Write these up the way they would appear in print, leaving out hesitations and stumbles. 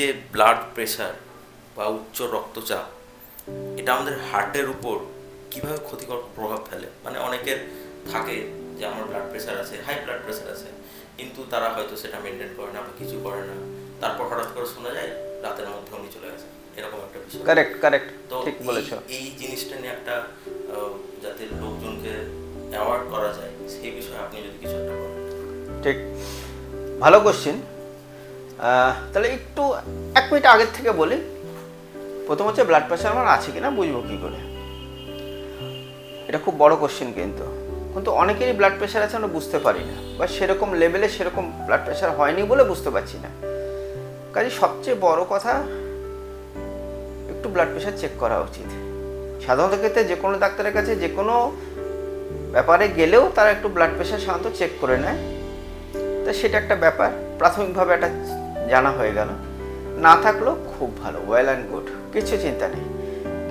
যে blood pressure বা উচ্চ রক্তচাপ, এটা আমাদের হার্টের উপর কীভাবে ক্ষতিকর প্রভাব ফেলে? মানে অনেকের থাকে যে আমার ব্লাড প্রেশার আছে, হাই ব্লাড প্রেশার আছে, কিন্তু তারা হয়তো সেটা মেনটেন করে না বা কিছু করে না, তারপর হঠাৎ করে শোনা যায় রাতের মধ্যে উনি চলে গেছে, এরকম একটা বিষয়। কারেক্ট কারেক্ট, তো ঠিক বলেছো। এই জিনিসটা নিয়ে একটা যাতে লোকজনকে অ্যাওয়ার্ড করা যায়, সেই বিষয়ে আপনি যদি কিছু একটা বলেন। ঠিক, ভালো কোশ্চিন। তাহলে একটু 1 মিনিট আগের থেকে বলি। প্রথম হচ্ছে ব্লাড প্রেশার আমার আছে কিনা বুঝবো কী করে, এটা খুব বড় কোশ্চেন। কিন্তু কিন্তু অনেকেরই ব্লাড প্রেশার আছে আমরা বুঝতে পারি না, বা সেরকম লেভেলে সেরকম ব্লাড প্রেশার হয়নি বলে বুঝতে পারছি না। কাজে সবচেয়ে বড় কথা, একটু ব্লাড প্রেশার চেক করা উচিত। সাধারণত ক্ষেত্রে যে কোনো ডাক্তারের কাছে যে কোনো ব্যাপারে গেলেও তারা একটু ব্লাড প্রেশার সাধারণত চেক করে নেয়। তো সেটা একটা ব্যাপার, প্রাথমিকভাবে একটা জানা হয়ে গেল। না থাকলেও খুব ভালো, ওয়েল অ্যান্ড গুড, কিছু চিন্তা নেই।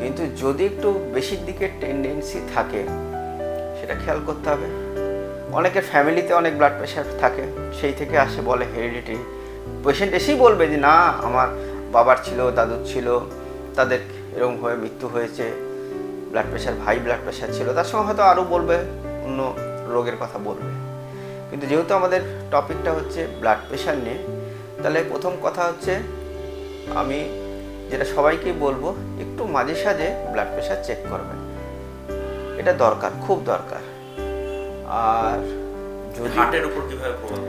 কিন্তু যদি একটু বেশির দিকে টেন্ডেন্সি থাকে, সেটা খেয়াল করতে হবে। অনেকের ফ্যামিলিতে অনেক ব্লাড প্রেশার থাকে, সেই থেকে আসে, বলে হেরিডিটি। পেশেন্ট এসেই বলবে যে না, আমার বাবার ছিল, দাদুর ছিল, তাদের এরকম হয়ে মৃত্যু হয়েছে, blood pressure, high blood pressure ছিল। তার সঙ্গে হয়তো আরও বলবে, অন্য রোগের কথা বলবে। কিন্তু যেহেতু আমাদের টপিকটা হচ্ছে ব্লাড প্রেশার নিয়ে, তাহলে প্রথম কথা হচ্ছে, আমি যেটা সবাইকেই বলবো, একটু মাঝে সাঝে ব্লাড প্রেশার চেক করবেন। এটা দরকার, খুব দরকার। আর যদি হার্টের উপর কীভাবে প্রভাব?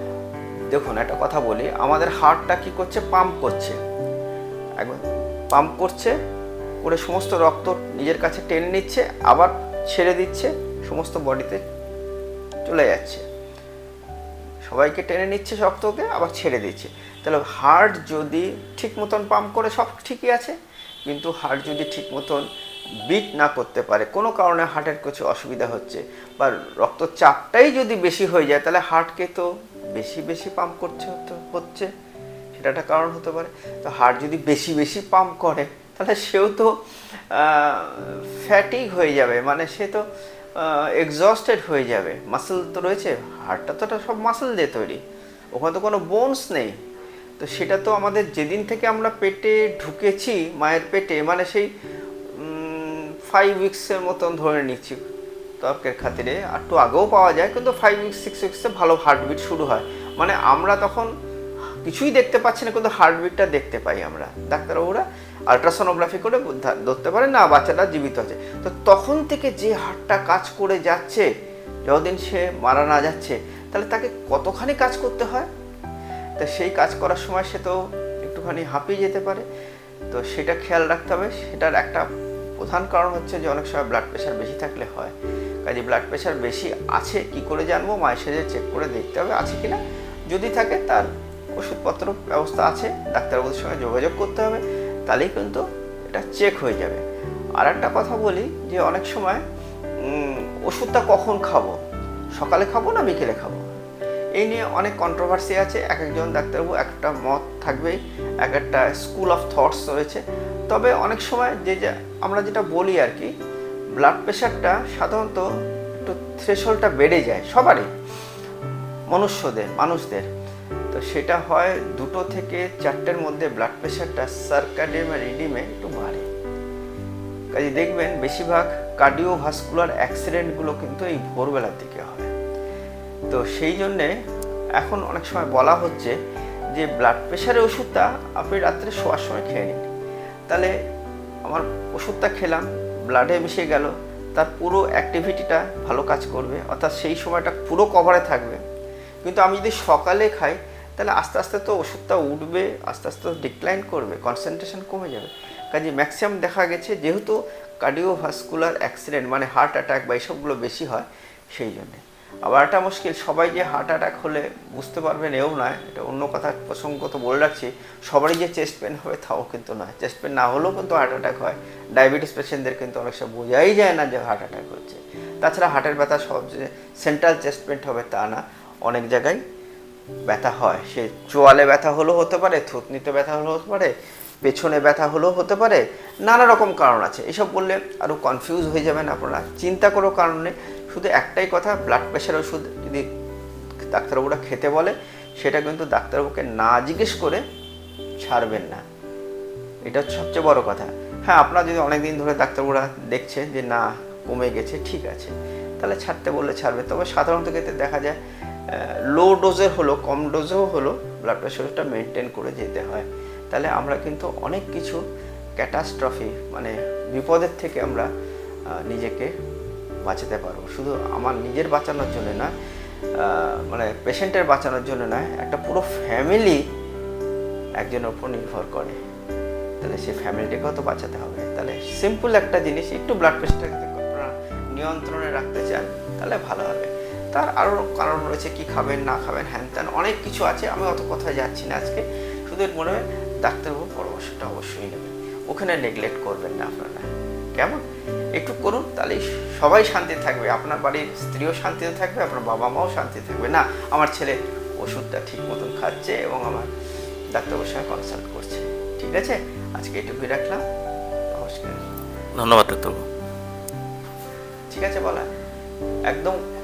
দেখুন, একটা কথা বলি, আমাদের হার্টটা কি করছে, পাম্প করছে, একবার পাম্প করছে, করে সমস্ত রক্ত নিজের কাছে টেনে নিচ্ছে, আবার ছেড়ে দিচ্ছে, সমস্ত বডিতে চলে যাচ্ছে। সবাইকে টেনে নিচ্ছে রক্তকে, আবার ছেড়ে দিচ্ছে। তাহলে হার্ট যদি ঠিক মতন পাম্প করে, সব ঠিকই আছে। কিন্তু হার্ট যদি ঠিক মতন বিট না করতে পারে, কোনো কারণে হার্টের কিছু অসুবিধা হচ্ছে, বা রক্তচাপটাই যদি বেশি হয়ে যায়, তাহলে হার্টকে তো বেশি বেশি পাম্প করছে হচ্ছে, সেটা একটা কারণ হতে পারে। তো হার্ট যদি বেশি বেশি পাম্প করে, তাহলে সেও তো ফ্যাটিক হয়ে যাবে, মানে সে তো এক্সস্টেড হয়ে যাবে। মাসেল তো রয়েছে, হার্টটা তো সব মাসেল দিয়ে তৈরি, ওখানে তো কোনো বোনস নেই। তো সেটা তো আমাদের যেদিন থেকে আমরা পেটে ঢুকেছি, মায়ের পেটে, মানে সেই 5 উইক্সের মতন ধরে নিচ্ছি তর্কের খাতিরে, একটু আগেও পাওয়া যায়, কিন্তু 5 উইক্স 6 উইক্সে ভালো হার্টবিট শুরু হয়। মানে আমরা তখন কিছুই দেখতে পাচ্ছি না, কিন্তু হার্টবিটটা দেখতে পাই আমরা। ডাক্তারবাবুরা আলট্রাসোনোগ্রাফি করে ধরতে পারে না বাচ্চাটা জীবিত আছে। তো তখন থেকে যে হার্টটা কাজ করে যাচ্ছে, যতদিন সে মারা না যাচ্ছে, তাহলে তাকে কতখানি কাজ করতে হয়। তো সেই কাজ করার সময় সে তো একটুখানি হাঁপিয়ে যেতে পারে। তো সেটা খেয়াল রাখতে হবে। সেটার একটা প্রধান কারণ হচ্ছে যে অনেক সময় ব্লাড প্রেশার বেশি থাকলে হয়। কাজে ব্লাড প্রেশার বেশি আছে কি করে জানবো, মায়ের সাথে চেক করে দেখতে হবে আছে কিনা। যদি থাকে, তার ওষুধপত্র ব্যবস্থা আছে, ডাক্তারবাবুর সঙ্গে যোগাযোগ করতে হবে, তাহলেই কিন্তু এটা চেক হয়ে যাবে। আর একটা কথা বলি, যে অনেক সময় ওষুধটা কখন খাবো, সকালে খাবো না বিকেলে খাবো, এই নিয়ে অনেক কন্ট্রোভার্সি আছে। এক একজন ডাক্তারবাবু একটা মত থাকবেই, এক একটা স্কুল অফ থটস রয়েছে। তবে অনেক সময় আমরা যেটা বলি আর কি, ব্লাড প্রেশারটা সাধারণত একটু থ্রেশহোল্ডটা বেড়ে যায় সবারই, মানুষদের। তো সেটা হয় 2 থেকে 4টের মধ্যে ব্লাড প্রেশারটা সার্কাডিয়ান রিডিমে একটু বাড়ে। কাজে দেখবেন বেশিরভাগ কার্ডিওভাস্কুলার অ্যাক্সিডেন্টগুলো কিন্তু এই ভোরবেলার দিকে হয়। তো সেই জন্যে এখন অনেক সময় বলা হচ্ছে যে ব্লাড প্রেশারের ওষুধটা আপনি রাত্রে শোয়ার সময় খেয়ে নিন। তাহলে আমার ওষুধটা খেলাম, ব্লাডে মিশে গেল, তার পুরো অ্যাক্টিভিটিটা ভালো কাজ করবে, অর্থাৎ সেই সময়টা পুরো কভারে থাকবে। কিন্তু আমি যদি সকালে খাই, তাহলে আস্তে আস্তে তো ওষুধটা উঠবে, আস্তে আস্তে ডিক্লাইন করবে, কনসেন্ট্রেশন কমে যাবে। কাজে ম্যাক্সিমাম দেখা গেছে যেহেতু কার্ডিওভাস্কুলার অ্যাক্সিডেন্ট মানে হার্ট অ্যাটাক বা এইসবগুলো বেশি হয়, সেই জন্যে। আবার একটা মুশকিল, সবাই যে হার্ট অ্যাটাক হলে বুঝতে পারবেন এও নয়, এটা অন্য কথা প্রসঙ্গত বলে রাখছি, সবারই যে চেস্ট পেন হবে তাও কিন্তু নয়। চেস্ট পেন না হলেও কিন্তু হার্ট অ্যাটাক হয়। ডায়াবেটিস পেশেন্টদের কিন্তু অনেক সময় বোঝাই যায় না যে হার্ট অ্যাটাক হচ্ছে। তাছাড়া হার্টের ব্যথা সব যে সেন্ট্রাল চেস্ট পেন হবে তা না, অনেক জায়গায় ব্যথা হয়। সে চোয়ালে ব্যথা হলেও হতে পারে, থুতনিতে ব্যথা হলেও হতে পারে, পেছনে ব্যথা হলেও হতে পারে, নানা রকম কারণ আছে। এসব বললে আরও কনফিউজ হয়ে যাবেন আপনারা, চিন্তা করো কারণে। শুধু একটাই কথা, ব্লাড প্রেশার ওষুধ যদি ডাক্তারবাবুরা খেতে বলে, সেটা কিন্তু ডাক্তারবাবুকে না জিজ্ঞেস করে ছাড়বেন না। এটা হচ্ছে সবচেয়ে বড় কথা। হ্যাঁ, আপনারা যদি অনেক দিন ধরে ডাক্তারবাবুরা দেখছে যে না কমে গেছে, ঠিক আছে, তাহলে ছাড়তে বললে ছাড়বে। তবে সাধারণত ক্ষেত্রে দেখা যায় লো ডোজের হলো, কম ডোজেও হলো ব্লাড প্রেশারটা মেনটেন করে যেতে হয়। তাহলে আমরা কিন্তু অনেক কিছু ক্যাটাস্ট্রফি মানে বিপদের থেকে আমরা নিজেকে বাঁচাতে পারবো। শুধু আমার নিজের বাঁচানোর জন্য না, মানে পেশেন্টের বাঁচানোর জন্য নয়, একটা পুরো ফ্যামিলি একজনের উপর নির্ভর করে। তাহলে সেই ফ্যামিলিটাকেও তো বাঁচাতে হবে। তাহলে সিম্পল একটা জিনিস, একটু ব্লাড প্রেশারটাকে যদি আপনারা নিয়ন্ত্রণে রাখতে চান তাহলে ভালো হবে। তার আরও কারণ রয়েছে, কি খাবেন না খাবেন, হ্যান ত্যান অনেক কিছু আছে, আমি অত কথায় যাচ্ছি না আজকে। শুধু মনে হয় ডাক্তারবাবুর পরামর্শটা অবশ্যই নেবেন, ওখানে নেগলেক্ট করবেন না আপনারা, কেমন? একটু করুন, তাহলেই সবাই শান্তি থাকবে। আপনার বাড়ির স্ত্রীও শান্তিতে থাকবে, আপনার বাবা মাও শান্তি থাকবে, না আমার ছেলে ওষুধটা ঠিক মতন খাচ্ছে এবং আমার ডাক্তারবাবুর সঙ্গে কনসাল্ট করছে। ঠিক আছে, আজকে এটুকুই রাখলাম। নমস্কার। ধন্যবাদ ডাক্তারবাবু। ঠিক আছে বলা একদম